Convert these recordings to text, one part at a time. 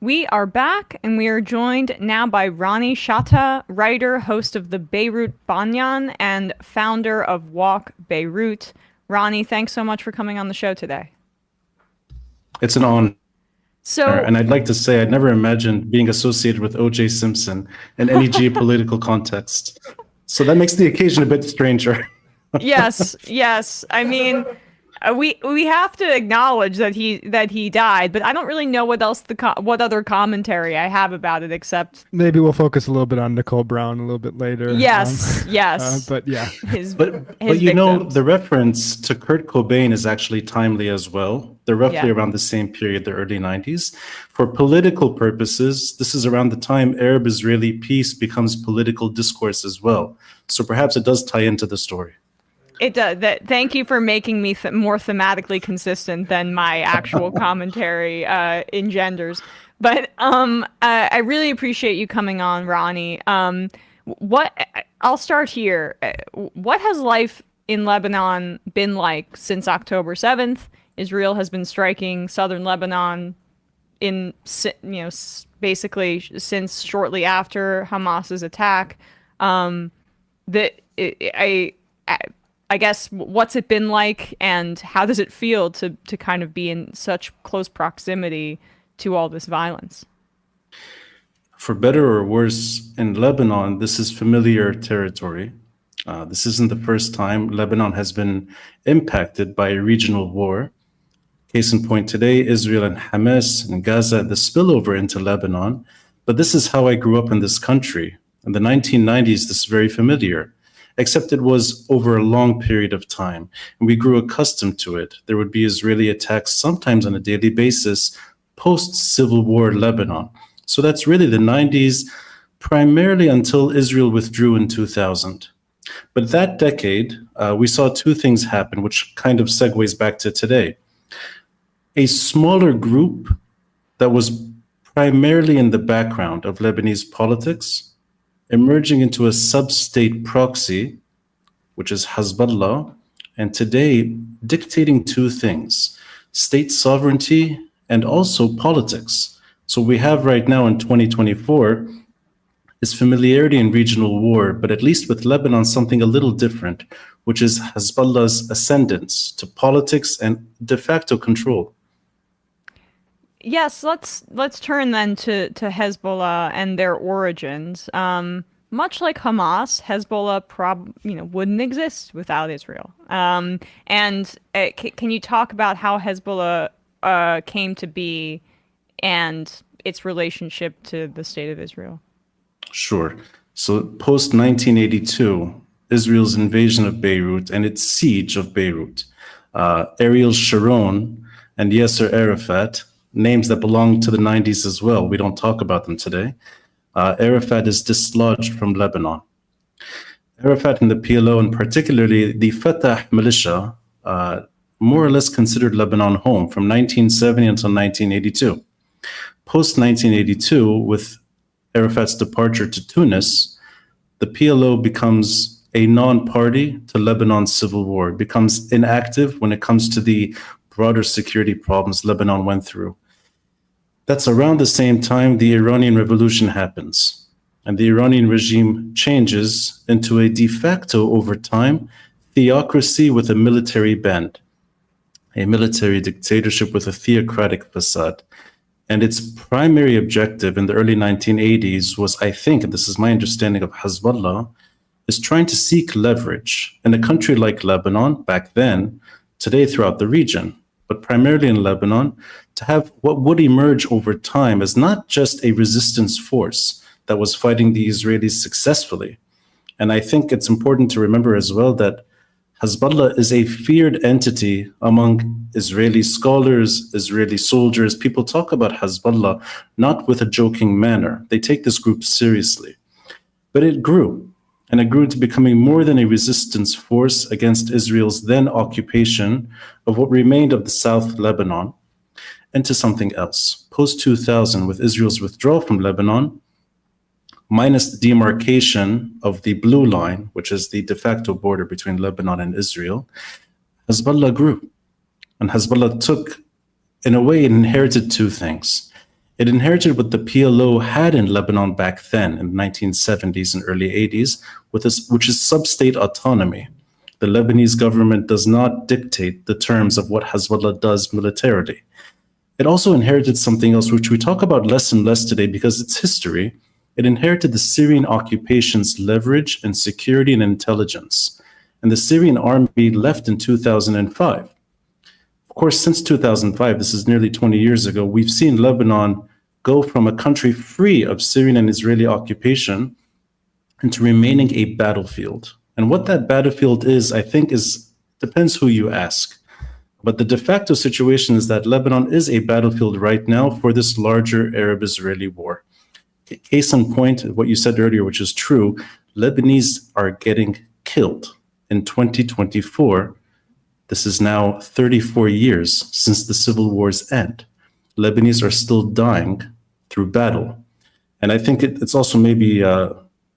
We are back, and we are joined now by Ronnie Chatah, writer, host of the Beirut Banyan, and founder of Walk Beirut. Ronnie, thanks so much for coming on the show today. It's an honor. So, And I'd like to say I'd never imagined being associated with O.J. Simpson in any geopolitical context. So that makes the occasion a bit stranger. yes. I mean, we have to acknowledge that he died, but I don't really know what other commentary I have about it except maybe we'll focus a little bit on Nicole Brown a little bit later. Yes. But yeah, but you know, the reference to Kurt Cobain is actually timely as well. They're roughly around the same period, the early 90s. For political purposes, this is around the time Arab-Israeli peace becomes political discourse as well. So perhaps it does tie into the story. It does. Thank you for making me more thematically consistent than my actual commentary engenders. But I really appreciate you coming on, Ronnie. I'll start here. What has life in Lebanon been like since October 7th? Israel has been striking southern Lebanon basically since shortly after Hamas's attack. I guess, what's it been like, and how does it feel to kind of be in such close proximity to all this violence? For better or worse, in Lebanon, this is familiar territory. This isn't the first time Lebanon has been impacted by a regional war. Case in point today, Israel and Hamas and Gaza, the spillover into Lebanon. But this is how I grew up in this country. In the 1990s, this is very familiar. Except it was over a long period of time, and we grew accustomed to it. There would be Israeli attacks sometimes on a daily basis post-Civil War Lebanon. So that's really the 90s, primarily until Israel withdrew in 2000. But that decade, we saw two things happen, which kind of segues back to today. A smaller group that was primarily in the background of Lebanese politics, emerging into a sub-state proxy, which is Hezbollah, and today dictating two things: state sovereignty and also politics. So we have right now in 2024 is familiarity in regional war, but at least with Lebanon, something a little different, which is Hezbollah's ascendance to politics and de facto control. Yes, let's turn then to Hezbollah and their origins. Much like Hamas, Hezbollah wouldn't exist without Israel. Can you talk about how Hezbollah came to be and its relationship to the state of Israel? Sure. So post 1982, Israel's invasion of Beirut and its siege of Beirut, Ariel Sharon and Yasser Arafat, names that belong to the 90s as well. We don't talk about them today. Arafat is dislodged from Lebanon. Arafat and the PLO, and particularly the Fatah militia, more or less considered Lebanon home from 1970 until 1982. Post 1982, with Arafat's departure to Tunis, the PLO becomes a non-party to Lebanon's civil war. It becomes inactive when it comes to the broader security problems Lebanon went through. That's around the same time the Iranian Revolution happens, and the Iranian regime changes into a de facto, over time, theocracy with a military bend, a military dictatorship with a theocratic facade. And its primary objective in the early 1980s was, I think, and this is my understanding of Hezbollah, is trying to seek leverage in a country like Lebanon back then, today throughout the region, but primarily in Lebanon, to have what would emerge over time as not just a resistance force that was fighting the Israelis successfully. And I think it's important to remember as well that Hezbollah is a feared entity among Israeli scholars, Israeli soldiers. People talk about Hezbollah not with a joking manner. They take this group seriously. But it grew, and it grew into becoming more than a resistance force against Israel's then occupation of what remained of the South Lebanon, into something else. Post-2000, with Israel's withdrawal from Lebanon, minus the demarcation of the blue line, which is the de facto border between Lebanon and Israel, Hezbollah grew. And Hezbollah took, in a way, it inherited two things. It inherited what the PLO had in Lebanon back then in the 1970s and early 80s, which is sub-state autonomy. The Lebanese government does not dictate the terms of what Hezbollah does militarily. It also inherited something else, which we talk about less and less today because it's history. It inherited the Syrian occupation's leverage and security and intelligence. And the Syrian army left in 2005. Of course, since 2005, this is nearly 20 years ago, we've seen Lebanon go from a country free of Syrian and Israeli occupation into remaining a battlefield. And what that battlefield is, I think, depends who you ask. But the de facto situation is that Lebanon is a battlefield right now for this larger Arab-Israeli war. Case in point, what you said earlier, which is true, Lebanese are getting killed. In 2024, this is now 34 years since the civil war's end. Lebanese are still dying through battle. And I think it's also maybe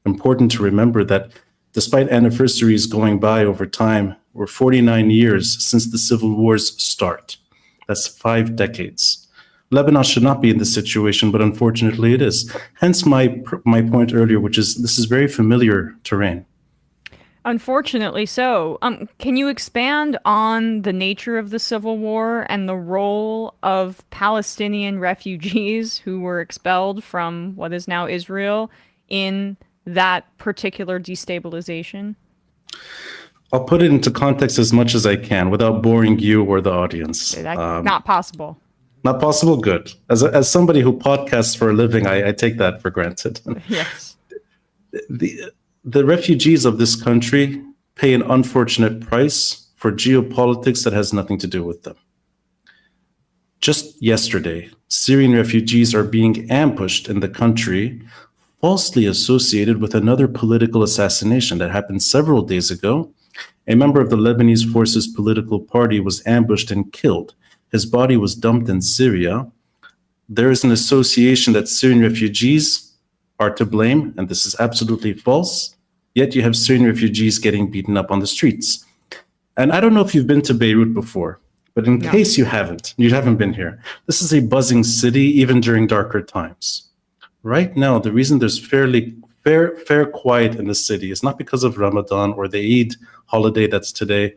important to remember that despite anniversaries going by over time, we're 49 years since the civil war's start. That's 5 decades. Lebanon should not be in this situation, but unfortunately it is. Hence my point earlier, which is this is very familiar terrain. Unfortunately so. Can you expand on the nature of the civil war and the role of Palestinian refugees who were expelled from what is now Israel in that particular destabilization? I'll put it into context as much as I can without boring you or the audience. That's not possible. Not possible? Good. As somebody who podcasts for a living, I take that for granted. Yes. The refugees of this country pay an unfortunate price for geopolitics that has nothing to do with them. Just yesterday, Syrian refugees are being ambushed in the country, falsely associated with another political assassination that happened several days ago. A member of the Lebanese Forces political party was ambushed and killed. His body was dumped in Syria. There is an association that Syrian refugees are to blame, and this is absolutely false. Yet you have Syrian refugees getting beaten up on the streets. And I don't know if you've been to Beirut before, but in case you haven't been here, this is a buzzing city even during darker times. Right now, the reason there's fair quiet in the city is not because of Ramadan or the Eid holiday that's today.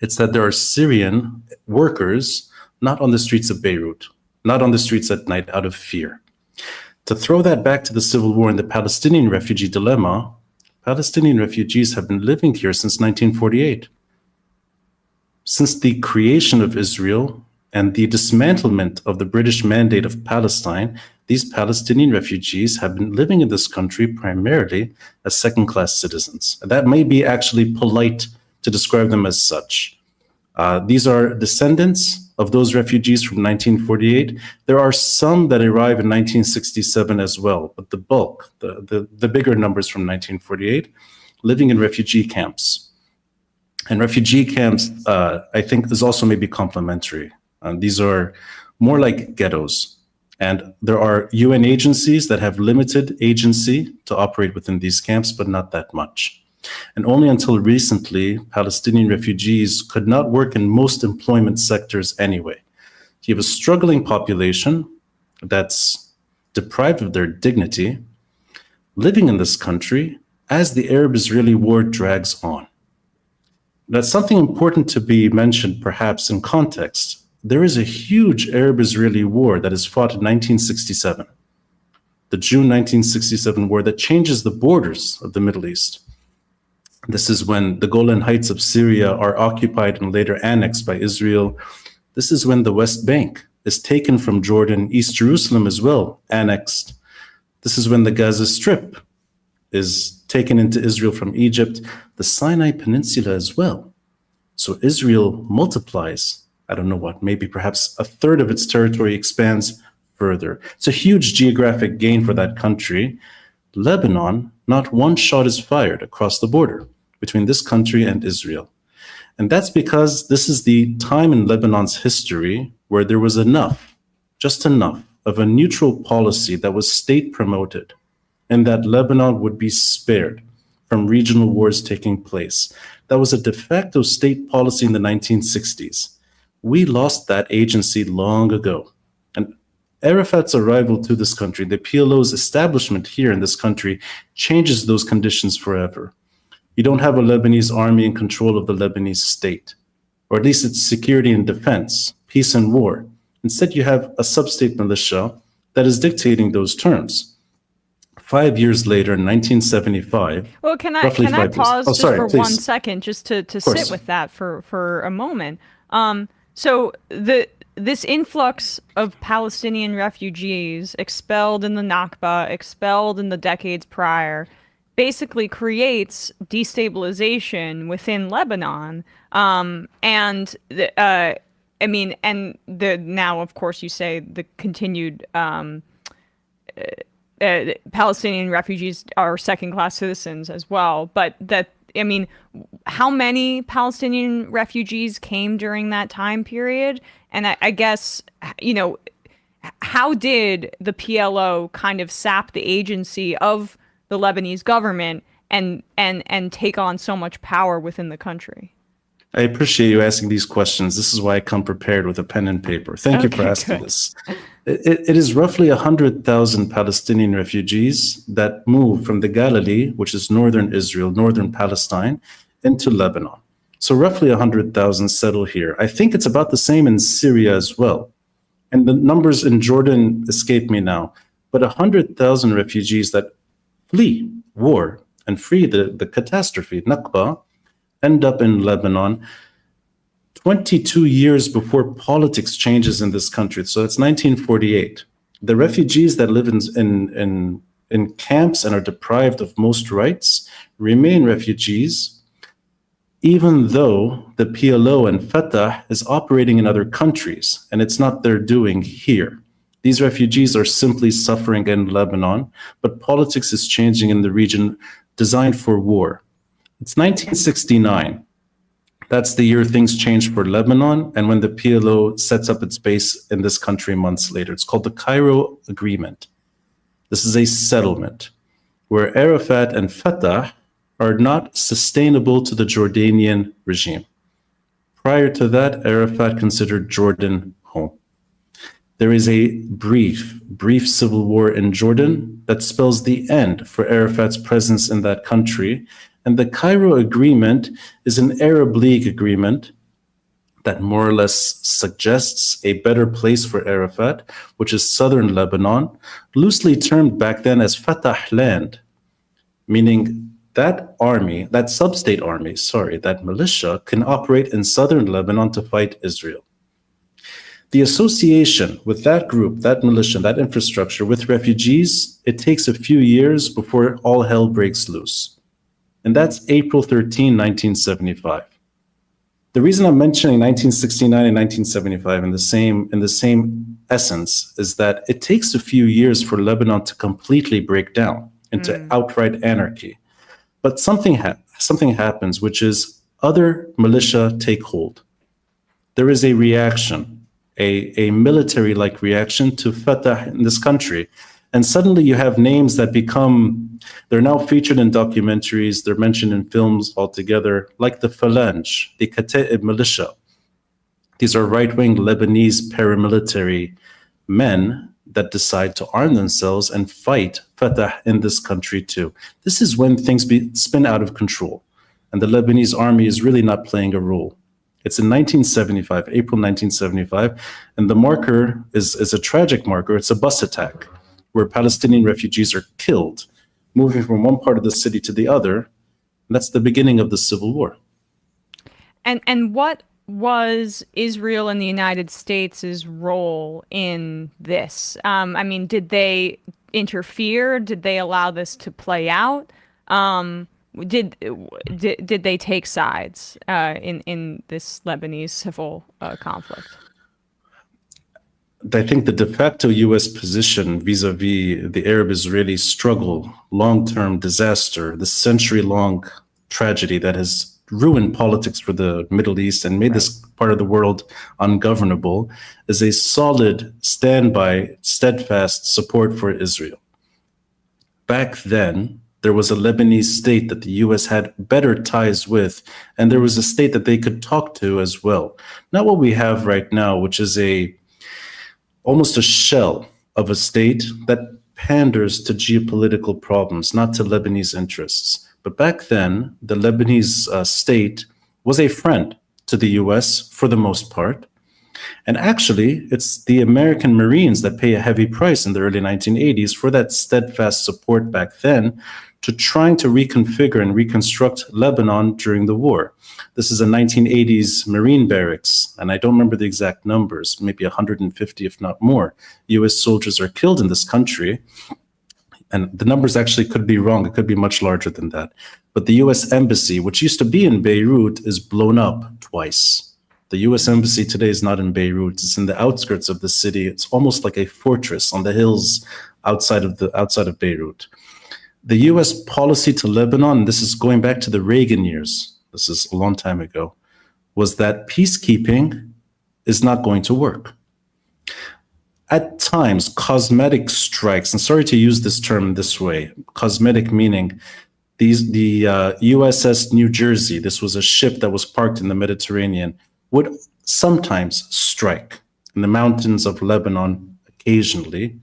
It's that there are Syrian workers not on the streets of Beirut, not on the streets at night out of fear. To throw that back to the civil war and the Palestinian refugee dilemma, Palestinian refugees have been living here since 1948. Since the creation of Israel and the dismantlement of the British Mandate of Palestine, these Palestinian refugees have been living in this country primarily as second-class citizens. That may be actually polite to describe them as such. These are descendants of those refugees from 1948. There are some that arrive in 1967 as well, but the bulk, the bigger numbers from 1948, living in refugee camps. And refugee camps, I think, is also maybe complementary. These are more like ghettos. And there are UN agencies that have limited agency to operate within these camps, but not that much. And only until recently, Palestinian refugees could not work in most employment sectors anyway. You have a struggling population that's deprived of their dignity, living in this country as the Arab-Israeli war drags on. That's something important to be mentioned, perhaps in context. There is a huge Arab-Israeli war that is fought in 1967, the June 1967 war that changes the borders of the Middle East. This is when the Golan Heights of Syria are occupied and later annexed by Israel. This is when the West Bank is taken from Jordan, East Jerusalem as well, annexed. This is when the Gaza Strip is taken into Israel from Egypt, the Sinai Peninsula as well. So Israel multiplies. I don't know what, maybe perhaps a third of its territory expands further. It's a huge geographic gain for that country. Lebanon, not one shot is fired across the border between this country and Israel. And that's because this is the time in Lebanon's history where there was enough, just enough, of a neutral policy that was state promoted, and that Lebanon would be spared from regional wars taking place. That was a de facto state policy in the 1960s. We lost that agency long ago. And Arafat's arrival to this country, the PLO's establishment here in this country, changes those conditions forever. You don't have a Lebanese army in control of the Lebanese state, or at least its security and defense, peace and war. Instead, you have a sub-state militia that is dictating those terms. 5 years later, in 1975, Well, can I roughly can I 5 years. pause Oh, just sorry, for please. 1 second, just to course. sit with that for a moment? So this influx of Palestinian refugees expelled in the Nakba, expelled in the decades prior, basically creates destabilization within Lebanon. And I mean, and now, of course, you say the continued Palestinian refugees are second-class citizens as well. But that, I mean, how many Palestinian refugees came during that time period? And I guess, you know, how did the PLO kind of sap the agency of the Lebanese government and take on so much power within the country? I appreciate you asking these questions. This is why I come prepared with a pen and paper. Thank you for Okay, asking good. this. It is roughly 100,000 Palestinian refugees that moved from the Galilee, which is northern Israel, northern Palestine, into Lebanon. So roughly 100,000 settle here. I think it's about the same in Syria as well. And the numbers in Jordan escape me now. But 100,000 refugees that flee war and flee the catastrophe, Nakba, end up in Lebanon 22 years before politics changes in this country. So it's 1948. The refugees that live in camps and are deprived of most rights remain refugees, even though the PLO and Fatah is operating in other countries, and it's not their doing here. These refugees are simply suffering in Lebanon, but politics is changing in the region designed for war. It's 1969. That's the year things changed for Lebanon, and when the PLO sets up its base in this country months later. It's called the Cairo Agreement. This is a settlement where Arafat and Fatah are not sustainable to the Jordanian regime. Prior to that, Arafat considered Jordan home. There is a brief civil war in Jordan that spells the end for Arafat's presence in that country. And the Cairo Agreement is an Arab League agreement that more or less suggests a better place for Arafat, which is southern Lebanon, loosely termed back then as Fatah land, meaning that army, that sub-state army, that militia can operate in southern Lebanon to fight Israel. The association with that group, that militia, that infrastructure with refugees, it takes a few years before all hell breaks loose. And that's April 13, 1975. The reason I'm mentioning 1969 and 1975 in the same essence is that it takes a few years for Lebanon to completely break down into outright anarchy. But something happens, which is other militia take hold. There is a reaction, a military-like reaction to Fatah in this country. And suddenly you have names that they're now featured in documentaries, they're mentioned in films altogether, like the Phalange, the Kata'ib militia. These are right-wing Lebanese paramilitary men that decide to arm themselves and fight Fatah in this country too. This is when things spin out of control, and the Lebanese army is really not playing a role. It's in 1975, April 1975, and the marker is a tragic marker. It's a bus attack, where Palestinian refugees are killed, moving from one part of the city to the other. And that's the beginning of the civil war. And what was Israel and the United States' role in this? I mean, did they interfere? Did they allow this to play out? Did they take sides in this Lebanese civil conflict? I think the de facto U.S. position vis-a-vis the Arab-Israeli struggle, long-term disaster, the century-long tragedy that has ruined politics for the Middle East and made this part of the world ungovernable, is a solid standby, steadfast support for Israel. Back then, there was a Lebanese state that the U.S. had better ties with, and there was a state that they could talk to as well. Not what we have right now, which is almost a shell of a state that panders to geopolitical problems, not to Lebanese interests. But back then, the Lebanese state was a friend to the US for the most part. And actually, it's the American Marines that pay a heavy price in the early 1980s for that steadfast support back then to trying to reconfigure and reconstruct Lebanon during the war. This is a 1980s Marine barracks, and I don't remember the exact numbers, maybe 150, if not more. US soldiers are killed in this country. And the numbers actually could be wrong. It could be much larger than that. But the US Embassy, which used to be in Beirut, is blown up twice. The US Embassy today is not in Beirut. It's in the outskirts of the city. It's almost like a fortress on the hills outside of Beirut. The US policy to Lebanon, this is going back to the Reagan years, this is a long time ago, was that peacekeeping is not going to work. At times, cosmetic strikes, and sorry to use this term this way, cosmetic meaning the USS New Jersey, this was a ship that was parked in the Mediterranean, would sometimes strike in the mountains of Lebanon occasionally.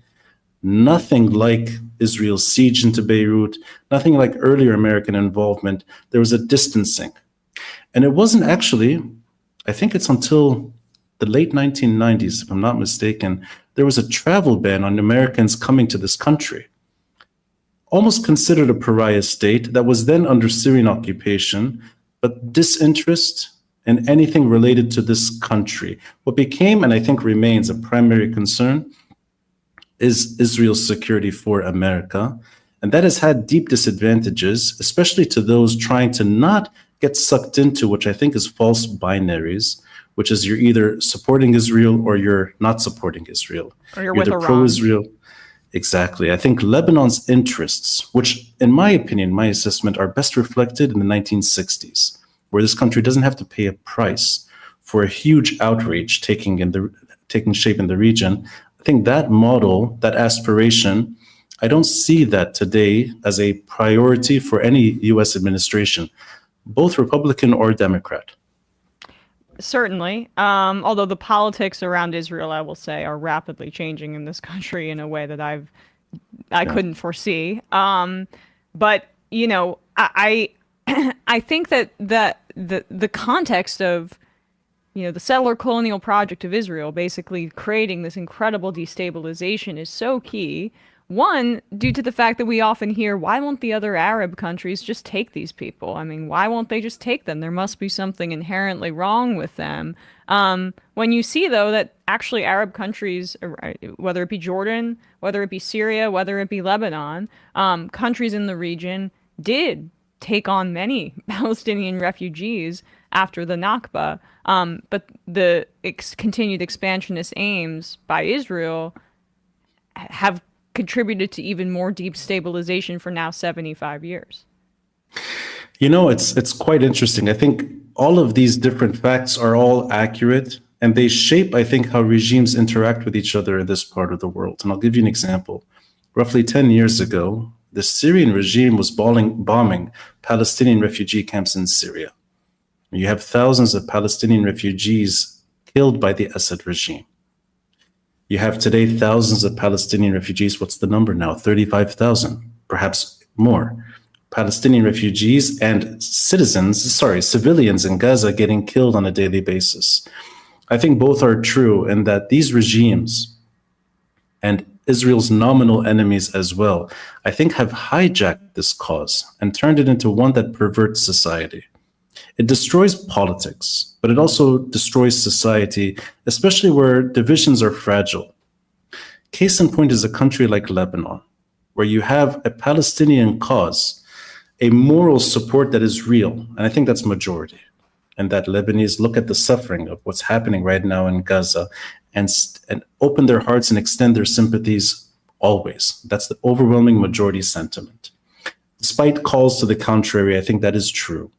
Nothing like Israel's siege into Beirut, nothing like earlier American involvement. There was a distancing. And it wasn't actually, I think it's until the late 1990s, if I'm not mistaken, there was a travel ban on Americans coming to this country. Almost considered a pariah state that was then under Syrian occupation, but disinterest in anything related to this country. What became, and I think remains, a primary concern is Israel's security for America. And that has had deep disadvantages, especially to those trying to not get sucked into, which I think is false binaries, which is you're either supporting Israel or you're not supporting Israel. Or you're with either Iran. pro-Israel. Exactly. I think Lebanon's interests, which in my opinion, my assessment, are best reflected in the 1960s, where this country doesn't have to pay a price for a huge outreach taking shape in the region. I think that model, that aspiration, I don't see that today as a priority for any US administration, both Republican or Democrat. Certainly. Although the politics around Israel, I will say, are rapidly changing in this country in a way that I couldn't foresee. But you know, I think that the context of, you know, the settler colonial project of Israel basically creating this incredible destabilization is so key. One, due to the fact that we often hear, why won't the other Arab countries just take these people? I mean, why won't they just take them? There must be something inherently wrong with them. When you see, though, that actually Arab countries, whether it be Jordan, whether it be Syria, whether it be Lebanon, countries in the region did take on many Palestinian refugees after the Nakba. But the continued expansionist aims by Israel have contributed to even more deep stabilization for now 75 years. You know, it's quite interesting. I think all of these different facts are all accurate, and they shape, I think, how regimes interact with each other in this part of the world. And I'll give you an example. Roughly 10 years ago, the Syrian regime was bombing Palestinian refugee camps in Syria. You have thousands of Palestinian refugees killed by the Assad regime. You have today thousands of Palestinian refugees. What's the number now? 35,000, perhaps more. Palestinian refugees and civilians in Gaza getting killed on a daily basis. I think both are true in that these regimes and Israel's nominal enemies as well, I think, have hijacked this cause and turned it into one that perverts society. It destroys politics, but it also destroys society, especially where divisions are fragile. Case in point is a country like Lebanon, where you have a Palestinian cause, a moral support that is real, and I think that's majority, and that Lebanese look at the suffering of what's happening right now in Gaza and open their hearts and extend their sympathies always. That's the overwhelming majority sentiment. Despite calls to the contrary, I think that is true.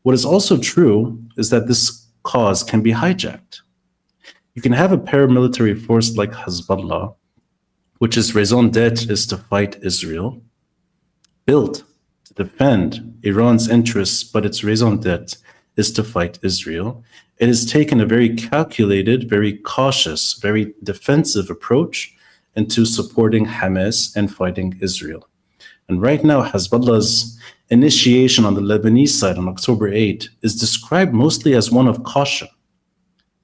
What is also true is that this cause can be hijacked. You can have a paramilitary force like Hezbollah, which its raison d'etre is to fight Israel, built to defend Iran's interests, but its raison d'etre is to fight Israel. It has taken a very calculated, very cautious, very defensive approach into supporting Hamas and fighting Israel. And right now, Hezbollah's initiation on the Lebanese side on October 8 is described mostly as one of caution.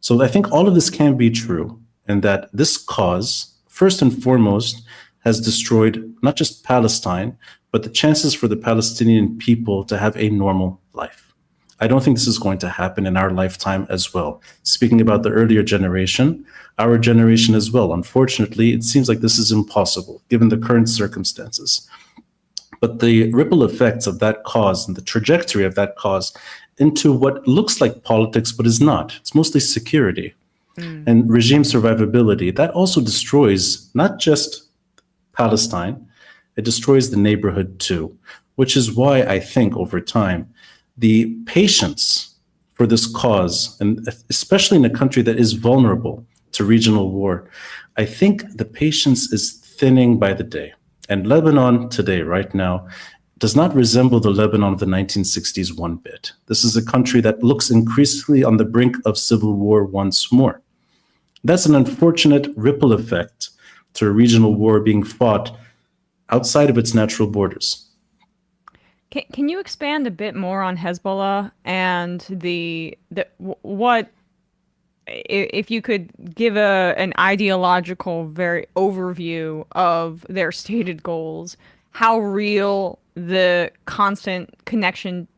So I think all of this can be true, and that this cause, first and foremost, has destroyed not just Palestine, but the chances for the Palestinian people to have a normal life. I don't think this is going to happen in our lifetime as well. Speaking about the earlier generation, our generation as well, unfortunately, it seems like this is impossible given the current circumstances. But the ripple effects of that cause and the trajectory of that cause into what looks like politics but is not, it's mostly security and regime survivability, that also destroys not just Palestine, it destroys the neighborhood too, which is why I think over time, the patience for this cause, and especially in a country that is vulnerable to regional war, I think the patience is thinning by the day. And Lebanon today, right now, does not resemble the Lebanon of the 1960s one bit. This is a country that looks increasingly on the brink of civil war once more. That's an unfortunate ripple effect to a regional war being fought outside of its natural borders. Can you expand a bit more on Hezbollah and what, if you could give an ideological very overview of their stated goals, how real the constant connection,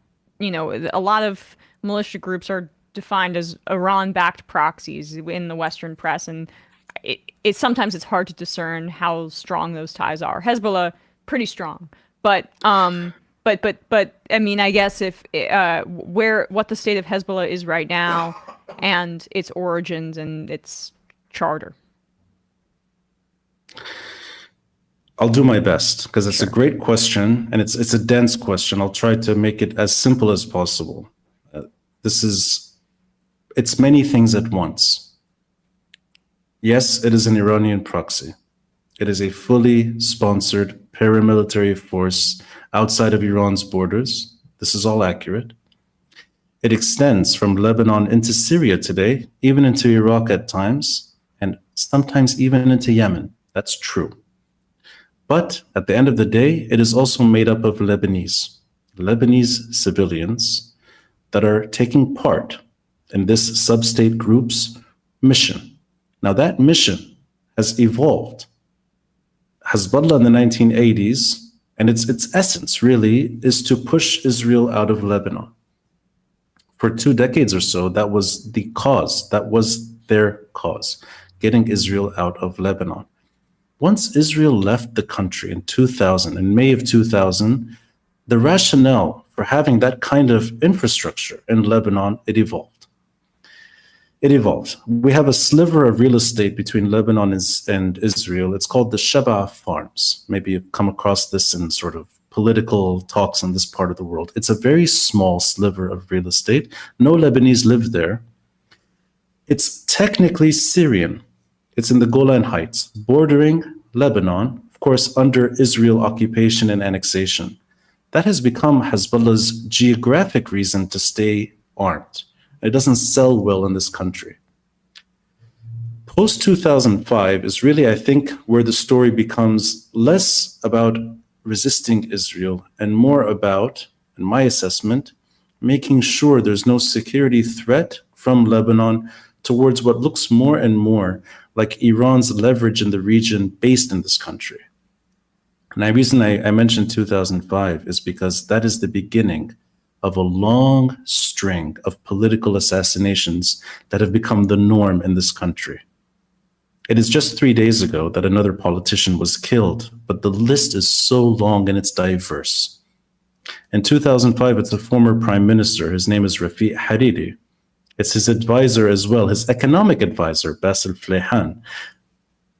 a lot of militia groups are defined as Iran-backed proxies in the Western press, and sometimes it's hard to discern how strong those ties are. Hezbollah, pretty strong, but I mean, I guess if what the state of Hezbollah is right now, and its origins and its charter. I'll do my best because it's a great question and it's a dense question. I'll try to make it as simple as possible. It's many things at once. Yes, it is an Iranian proxy. It is a fully sponsored paramilitary force outside of Iran's borders. This is all accurate. It extends from Lebanon into Syria today, even into Iraq at times, and sometimes even into Yemen. That's true. But at the end of the day, it is also made up of Lebanese civilians that are taking part in this sub-state group's mission. Now that mission has evolved. Hezbollah in the 1980s, and its essence really is to push Israel out of Lebanon. For 2 decades or so, that was the cause, that was their cause, getting Israel out of Lebanon. Once Israel left the country in 2000, in May of 2000, the rationale for having that kind of infrastructure in Lebanon, it evolved. It evolved. We have a sliver of real estate between Lebanon and Israel. It's called the Sheba Farms. Maybe you've come across this in sort of political talks in this part of the world. It's a very small sliver of real estate. No Lebanese live there. It's technically Syrian. It's in the Golan Heights, bordering Lebanon, of course, under Israel occupation and annexation. That has become Hezbollah's geographic reason to stay armed. It doesn't sell well in this country. Post-2005 is really, I think, where the story becomes less about resisting Israel and more about, in my assessment, making sure there's no security threat from Lebanon towards what looks more and more like Iran's leverage in the region based in this country. And the reason I mentioned 2005 is because that is the beginning of a long string of political assassinations that have become the norm in this country. It is just 3 days ago that another politician was killed, but the list is so long and it's diverse. In 2005, it's a former prime minister. His name is Rafiq Hariri. It's his advisor as well, his economic advisor, Basil Fleihan.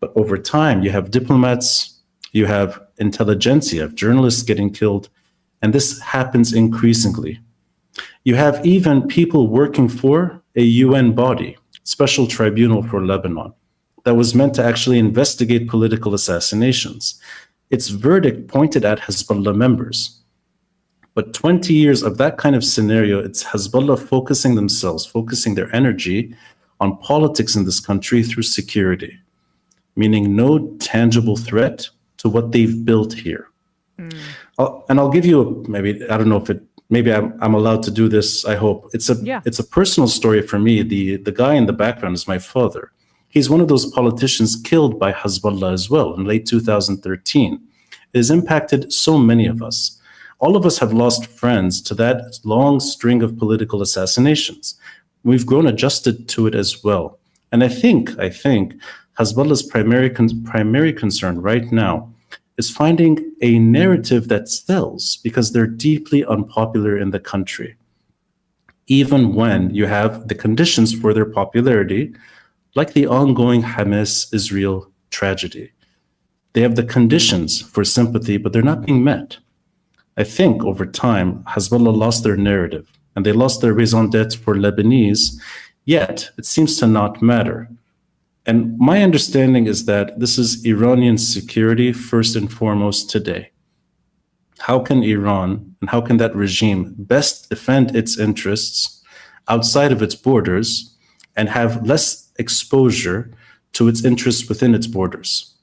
But over time, you have diplomats, you have intelligentsia, you have journalists getting killed, and this happens increasingly. You have even people working for a UN body, Special Tribunal for Lebanon, that was meant to actually investigate political assassinations. Its verdict pointed at Hezbollah members. But 20 years of that kind of scenario, it's Hezbollah focusing their energy on politics in this country through security, meaning no tangible threat to what they've built here. And I'll give you maybe, I don't know if maybe I'm allowed to do this, I hope. It's a personal story for me. The guy in the background is my father. He's one of those politicians killed by Hezbollah as well in late 2013. It has impacted so many of us. All of us have lost friends to that long string of political assassinations. We've grown adjusted to it as well. And I think Hezbollah's primary concern right now is finding a narrative that sells because they're deeply unpopular in the country. Even when you have the conditions for their popularity, like the ongoing Hamas-Israel tragedy. They have the conditions for sympathy, but they're not being met. I think over time, Hezbollah lost their narrative and they lost their raison d'etre for Lebanese, yet it seems to not matter. And my understanding is that this is Iranian security first and foremost today. How can Iran and how can that regime best defend its interests outside of its borders and have less exposure to its interests within its borders?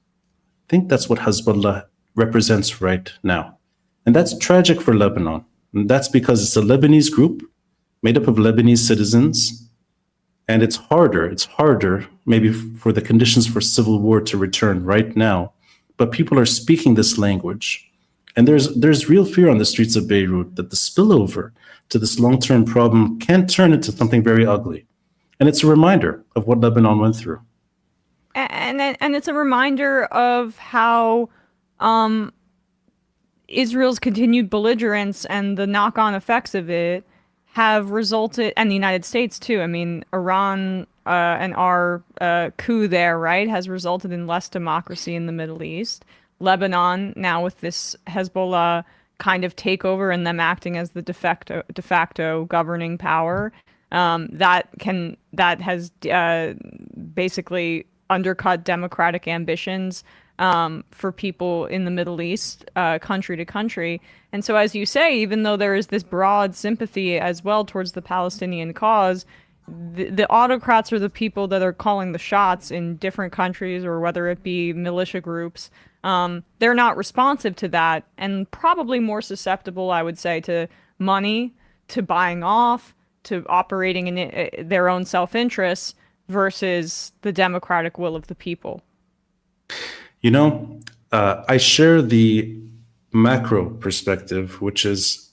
I think that's what Hezbollah represents right now. And that's tragic for Lebanon. And that's because it's a Lebanese group made up of Lebanese citizens. And it's harder maybe for the conditions for civil war to return right now. But people are speaking this language. And there's real fear on the streets of Beirut that the spillover to this long-term problem can turn into something very ugly. And it's a reminder of what Lebanon went through. And it's a reminder of how Israel's continued belligerence and the knock-on effects of it have resulted, and the United States too. I mean, Iran and our coup there, right, has resulted in less democracy in the Middle East. Lebanon now with this Hezbollah kind of takeover and them acting as the de facto governing power, that has basically undercut democratic ambitions for people in the Middle East, country to country. And so, as you say, even though there is this broad sympathy as well towards the Palestinian cause, the autocrats are the people that are calling the shots in different countries, or whether it be militia groups. They're not responsive to that, and probably more susceptible, I would say, to money, to buying off, to operating in their own self-interests versus the democratic will of the people. You know, I share the macro perspective, which is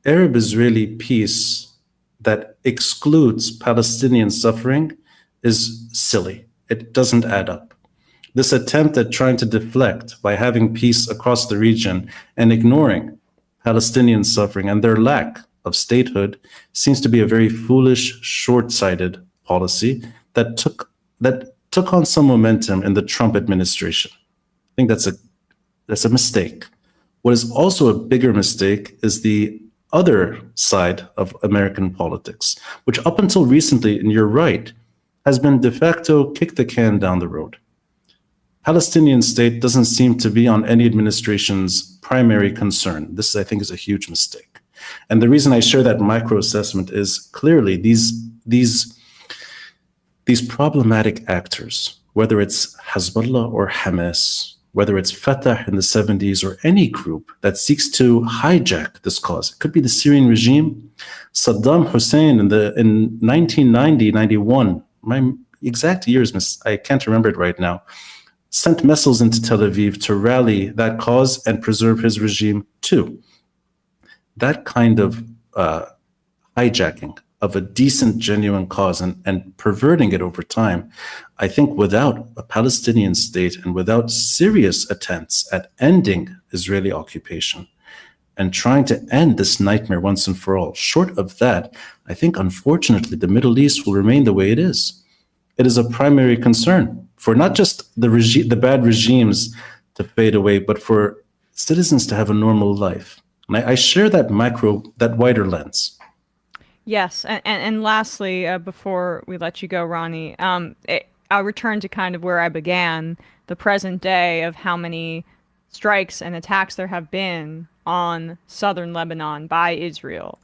Arab-Israeli peace that excludes Palestinian suffering is silly. It doesn't add up. This attempt at trying to deflect by having peace across the region and ignoring Palestinian suffering and their lack of statehood seems to be a very foolish, short-sighted policy that took on some momentum in the Trump administration. I think that's a mistake. What is also a bigger mistake is the other side of American politics, which up until recently, and you're right, has been de facto kick the can down the road. Palestinian state doesn't seem to be on any administration's primary concern. This, I think, is a huge mistake. And the reason I share that micro assessment is clearly these problematic actors, whether it's Hezbollah or Hamas, whether it's Fatah in the 70s or any group that seeks to hijack this cause. It could be the Syrian regime, Saddam Hussein in 1990, 91, my exact years, I can't remember it right now, sent missiles into Tel Aviv to rally that cause and preserve his regime too. That kind of hijacking of a decent, genuine cause and perverting it over time, I think without a Palestinian state and without serious attempts at ending Israeli occupation and trying to end this nightmare once and for all, short of that, I think unfortunately the Middle East will remain the way it is. It is a primary concern for not just the bad regimes to fade away, but for citizens to have a normal life. And I share that wider lens. Yes, and lastly, before we let you go, Ronnie, I'll return to kind of where I began, the present day of how many strikes and attacks there have been on southern Lebanon by Israel.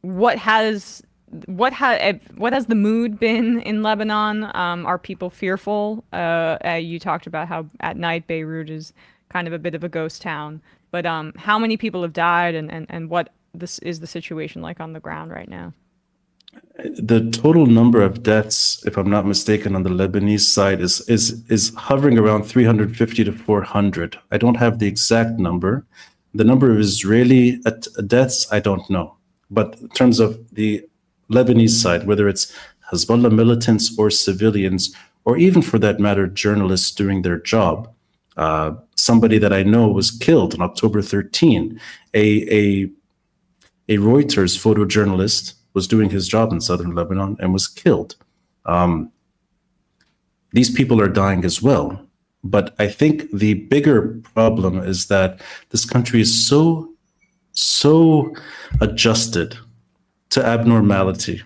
What has the mood been in Lebanon? Are people fearful? You talked about how at night Beirut is kind of a bit of a ghost town, but how many people have died, and what this is the situation like on the ground right now? The total number of deaths, if I'm not mistaken, on the Lebanese side is hovering around 350 to 400. I don't have the exact number. The number of Israeli deaths, I don't know. But in terms of the Lebanese side, whether it's Hezbollah militants or civilians, or even for that matter, journalists doing their job, somebody that I know was killed on October 13. A Reuters photojournalist was doing his job in southern Lebanon and was killed. These people are dying as well. But I think the bigger problem is that this country is so adjusted to abnormality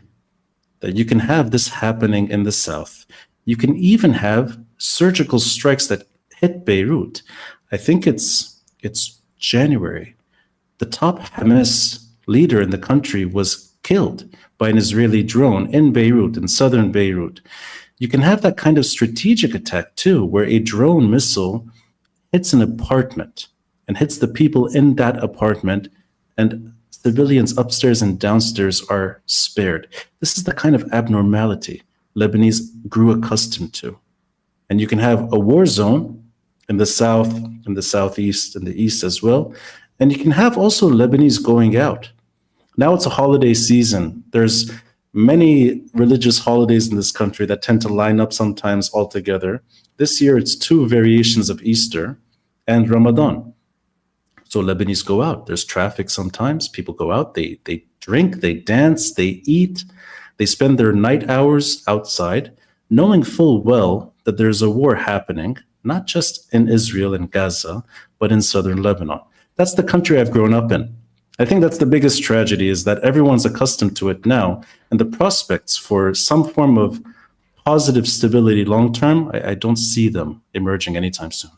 that you can have this happening in the south. You can even have surgical strikes that hit Beirut. I think it's January. The top Hamas leader in the country was killed by an Israeli drone in Beirut, in southern Beirut. You can have that kind of strategic attack too, where a drone missile hits an apartment and hits the people in that apartment, and civilians upstairs and downstairs are spared. This is the kind of abnormality Lebanese grew accustomed to. And you can have a war zone in the south, in the southeast, in the east as well. And you can have also Lebanese going out. Now it's a holiday season. There's many religious holidays in this country that tend to line up sometimes all together. This year it's 2 variations of Easter and Ramadan. So Lebanese go out. There's traffic sometimes. People go out, they drink, they dance, they eat. They spend their night hours outside, knowing full well that there's a war happening, not just in Israel and Gaza, but in southern Lebanon. That's the country I've grown up in. I think that's the biggest tragedy, is that everyone's accustomed to it now, and the prospects for some form of positive stability long term, I don't see them emerging anytime soon.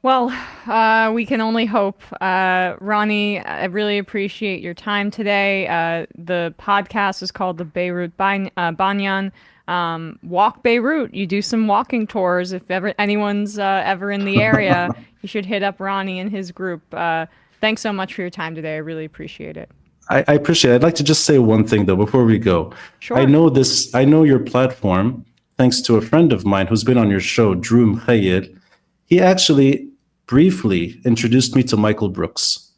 Well, we can only hope. Ronnie, I really appreciate your time today. The podcast is called the Beirut Banyan. Walk Beirut. You do some walking tours. If ever anyone's ever in the area, you should hit up Ronnie and his group. Thanks so much for your time today. I really appreciate it. I appreciate it. I'd like to just say one thing though before we go. Sure. I know your platform, thanks to a friend of mine who's been on your show, Drew Mkhayed. He actually briefly introduced me to Michael Brooks.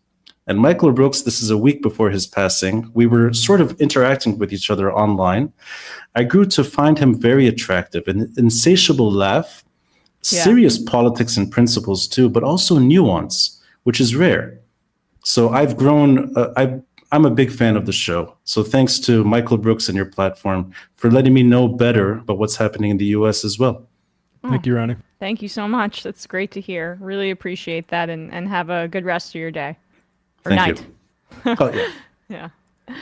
And Michael Brooks, this is a week before his passing. We were sort of interacting with each other online. I grew to find him very attractive, an insatiable laugh, serious politics and principles too, but also nuance, which is rare. So I've grown, I'm a big fan of the show. So thanks to Michael Brooks and your platform for letting me know better about what's happening in the US as well. Thank you, Ronnie. Thank you so much. That's great to hear. Really appreciate that, and have a good rest of your day. Or Thank night. you. Oh, yeah. Yeah.